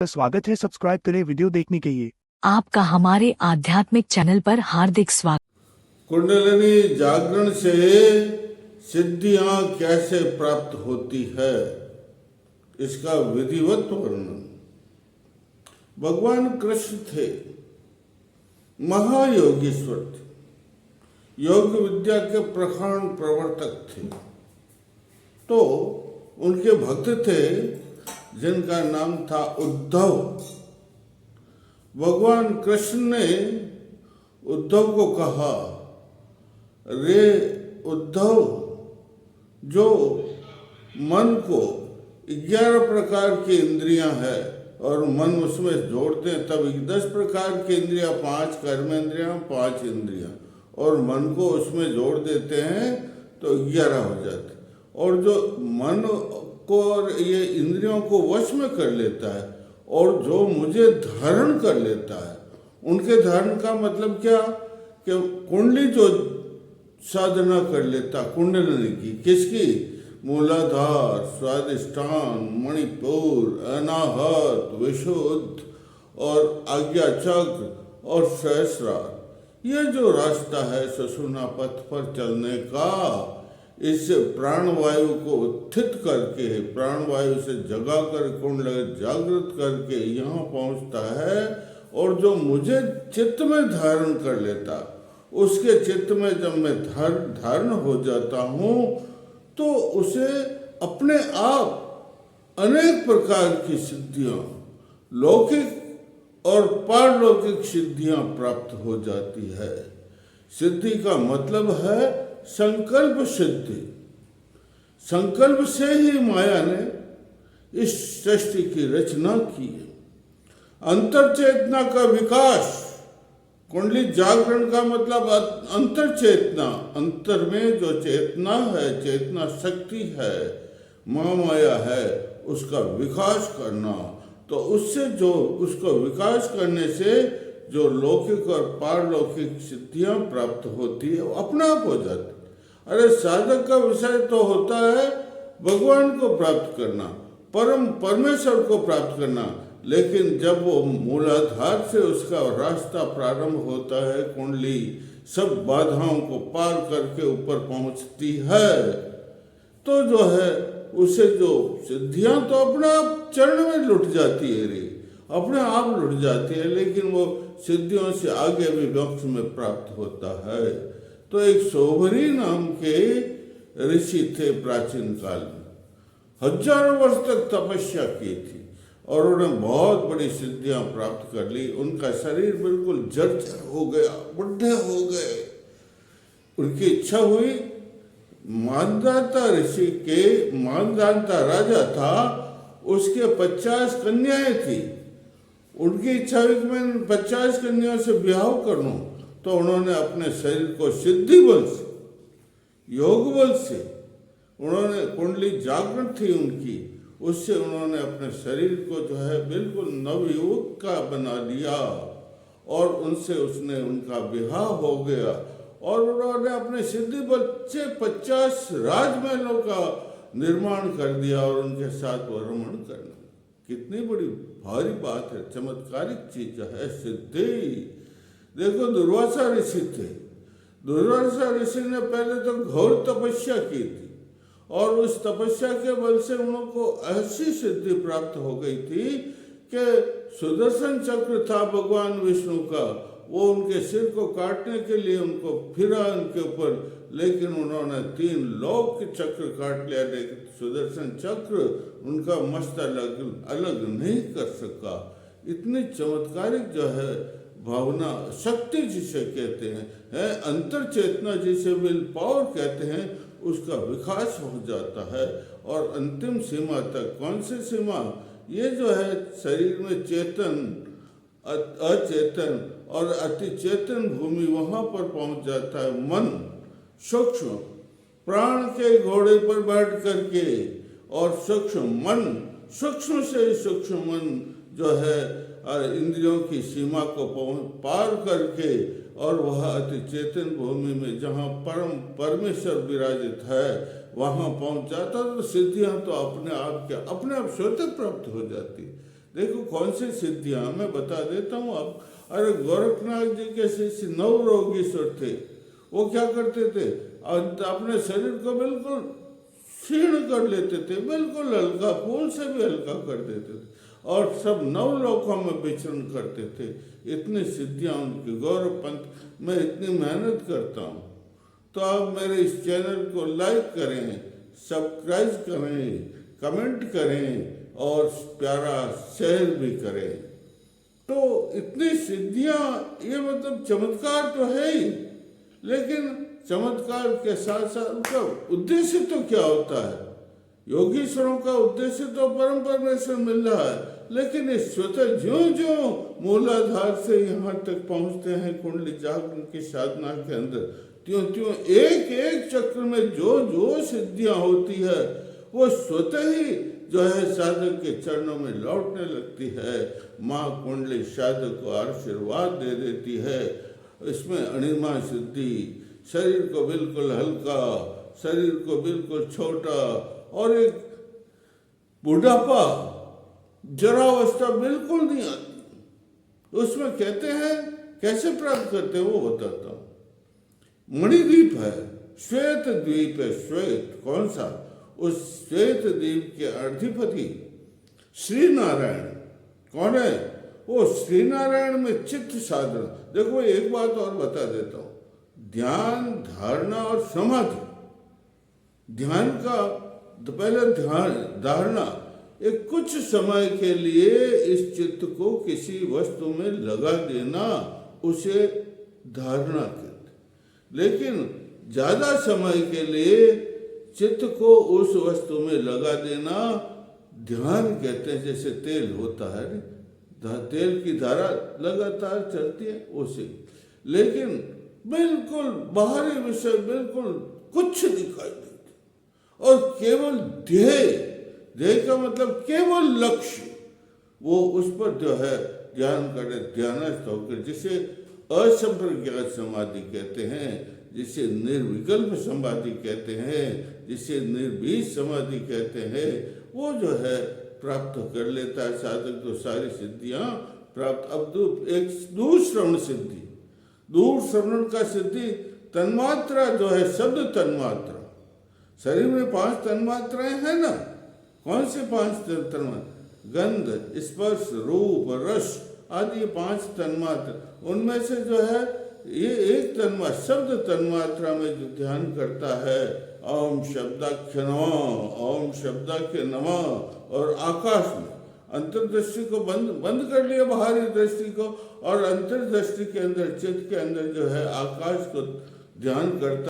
स्वागत है। सब्सक्राइब करें वीडियो देखने के लिए। आपका हमारे आध्यात्मिक चैनल पर हार्दिक स्वागत। कुंडलिनी जागरण से सिद्धियां कैसे प्राप्त होती है, इसका विधिवत वर्णन। भगवान कृष्ण थे, महायोगीश्वर थे, योग विद्या के प्रखाण प्रवर्तक थे। तो उनके भक्त थे जिनका नाम था उद्धव। भगवान कृष्ण ने उद्धव को कहा, रे उद्धव, जो मन को 11 प्रकार की इंद्रियां है और मन उसमें जोड़ते हैं तब 10 प्रकार की इंद्रियां, 5 कर्मेंद्रियां, 5 इंद्रियां, और मन को उसमें जोड़ देते हैं तो 11 हो जाते। और जो मन को और ये इंद्रियों को वश में कर लेता है और जो मुझे धारण कर लेता है, उनके धारण का मतलब क्या कि कुंडली जो साधना कर लेता कुंडलिनी की, किसकी? मूलाधार, स्वादिष्ठान, मणिपुर, अनाहत, विशुद्ध और आज्ञा चक्र और सहस्रार, ये जो रास्ता है सुषुम्ना पथ पर चलने का, इस प्राणवायु को उत्थित करके, प्राणवायु से जगा कर कुंडल जागृत करके यहाँ पहुँचता है। और जो मुझे चित्त में धारण कर लेता, उसके चित्त में जब मैं धारण हो जाता हूँ तो उसे अपने आप अनेक प्रकार की सिद्धियाँ, लौकिक और पारलौकिक सिद्धियाँ प्राप्त हो जाती है। सिद्धि का मतलब है संकल्प सिद्धि। संकल्प से ही माया ने इस सृष्टि की रचना की है। अंतर चेतना का विकास, कुंडली जागरण का मतलब अंतर चेतना, अंतर में जो चेतना है, चेतना शक्ति है, महामाया है, उसका विकास करना। तो उससे जो उसको विकास करने से जो लौकिक और पारलौकिक सिद्धियां प्राप्त होती है वो अपना आप हो जाती। अरे साधक का विषय तो होता है भगवान को प्राप्त करना, परमेश्वर को प्राप्त करना, लेकिन जब वो मूलाधार से उसका रास्ता प्रारंभ होता है, कुंडली सब बाधाओं को पार करके ऊपर पहुंचती है, तो जो है उसे जो सिद्धियां तो अपने आप चरण में लुट जाती है रे, अपने आप लुट जाती है, लेकिन वो सिद्धियों से आगे भी मोक्ष में प्राप्त होता है। तो एक सोभरी नाम के ऋषि थे प्राचीन काल में, हजारों वर्ष तक तपस्या की थी और उन्होंने बहुत बड़ी सिद्धियां प्राप्त कर ली। उनका शरीर बिल्कुल जर्जर हो गया, बुढ़े हो गए। उनकी इच्छा हुई, मानदाता ऋषि के, मानदाता राजा था, उसके 50 कन्याएं थी। उनकी इच्छा हुई कि मैं 50 कन्याओं से ब्याह कर लूं। तो उन्होंने अपने शरीर को सिद्धि बल से, योग बल से, उन्होंने कुंडली जागरण थी उनकी, उससे उन्होंने अपने शरीर को जो है बिल्कुल नवयुवक का बना लिया और उनसे उसने उनका विवाह हो गया। और उन्होंने अपने सिद्धि बल से 50 राजमहलों का निर्माण कर दिया और उनके साथ भ्रमण करना। कितनी बड़ी भारी बात है, चमत्कारिक चीज है सिद्धि। देखो दुर्वासा ऋषि थे, दुर्वासा ऋषि ने पहले तो घोर तपस्या की थी और उस तपस्या के बल से उनको ऐसी सिद्धि प्राप्त हो गई थी कि सुदर्शन चक्र था भगवान विष्णु का, वो उनके सिर को काटने के लिए उनको फिरा उनके ऊपर, लेकिन उन्होंने 3 लोक के चक्र काट लिया, लेकिन सुदर्शन चक्र उनका मस्त अलग नहीं कर सका। इतनी चमत्कारिक जो है भावना, शक्ति जिसे कहते हैं, अंतर चेतना जिसे विल पावर कहते हैं, उसका विकास हो जाता है और अंतिम सीमा तक। कौन सी सीमा? ये जो है शरीर में चेतन, अचेतन और अति चेतन भूमि, वहां पर पहुंच जाता है मन सूक्ष्म, प्राण के घोड़े पर बैठ करके, और सूक्ष्म मन, सूक्ष्म से सूक्ष्म मन जो है इंद्रियों की सीमा को पार करके, और वह अति चेतन भूमि में जहाँ परमेश्वर विराजित है वहाँ पहुँच जाता, तो सिद्धियाँ तो अपने आप स्वतः प्राप्त हो जाती। देखो कौन सी सिद्धियां मैं बता देता हूँ अब। अरे गोरखनाथ जी के शिष्य नवरोगीश्वर थे, वो क्या करते थे, अपने शरीर को बिल्कुल क्षीण कर लेते थे, बिल्कुल हल्का, फूल से भी हल्का कर देते थे, और सब नवलोकों में विचरण करते थे। इतनी सिद्धियां उनकी। गौरव पंत मैं इतनी मेहनत करता हूँ, तो आप मेरे इस चैनल को लाइक करें, सब्सक्राइब करें, कमेंट करें और प्यारा शेयर भी करें। तो इतनी सिद्धियां, ये मतलब चमत्कार तो है ही, लेकिन चमत्कार के साथ साथ उनका उद्देश्य तो क्या होता है। योगीश्वरों का उद्देश्य तो परम परमेश्वर मिल रहा है, लेकिन ये स्वतः ज्यों ज्यों मूलाधार से यहाँ तक पहुँचते हैं कुंडली जागरण की साधना के अंदर, त्यों त्यों एक एक चक्र में जो जो सिद्धियां होती है वो स्वतः ही जो है साधक के चरणों में लौटने लगती है। माँ कुंडली साधक को आशीर्वाद दे देती है। इसमें अणिमा सिद्धि, शरीर को बिल्कुल हल्का, शरीर को बिल्कुल छोटा, और एक बुढ़ापा, जरावस्था बिल्कुल नहीं आती। उसमें कहते हैं कैसे प्राप्त करते हैं वो बताता हूँ। मणिद्वीप है, श्वेत द्वीप है। श्वेत कौन सा? उस श्वेत द्वीप के अधिपति श्री नारायण कौन है? वो श्री नारायण में चित्त साधना। देखो एक बात और बता देता हूँ, ध्यान, धारणा और समाधि। ध्यान का पहले ध्यान, धारणा, एक कुछ समय के लिए इस चित्त को किसी वस्तु में लगा देना, उसे धारणा कहते। लेकिन ज्यादा समय के लिए चित्त को उस वस्तु में लगा देना ध्यान कहते हैं। जैसे तेल होता है, तेल की धारा लगातार चलती है उसे, लेकिन बिल्कुल बाहरी विषय बिल्कुल कुछ दिखाई देते, और केवल ध्येय का मतलब केवल लक्ष्य, वो उस पर जो है ध्यान करे, ध्यानस्थ होकर, जिसे असंप्रज्ञात समाधि कहते हैं, जिसे निर्विकल्प समाधि कहते हैं, जिसे निर्बीज समाधि कहते हैं, वो जो है प्राप्त कर लेता है साधक तो सारी सिद्धियां प्राप्त। अब एक दूर श्रवण सिद्धि, दूर श्रवण का सिद्धि तन्मात्रा जो है, शब्द तन्मात्रा। शरीर में 5 तन्मात्राएं हैं ना, कौन से 5 तन्मात्रा? गंध, स्पर्श, रूप, रस आदि 5 तन्मात्रा। उनमें से जो है ये एक तन्मात्रा, शब्द तन्मात्रा में जो ध्यान करता है, ओम शब्दाख्य नमः, ओम शब्दाख्य नमः, और आकाश में अंतर्दृष्टि को बंद कर लिया, बाहरी दृष्टि को, और अंतर्दृष्टि के अंदर, चित्त के अंदर जो है आकाश को ध्यान करता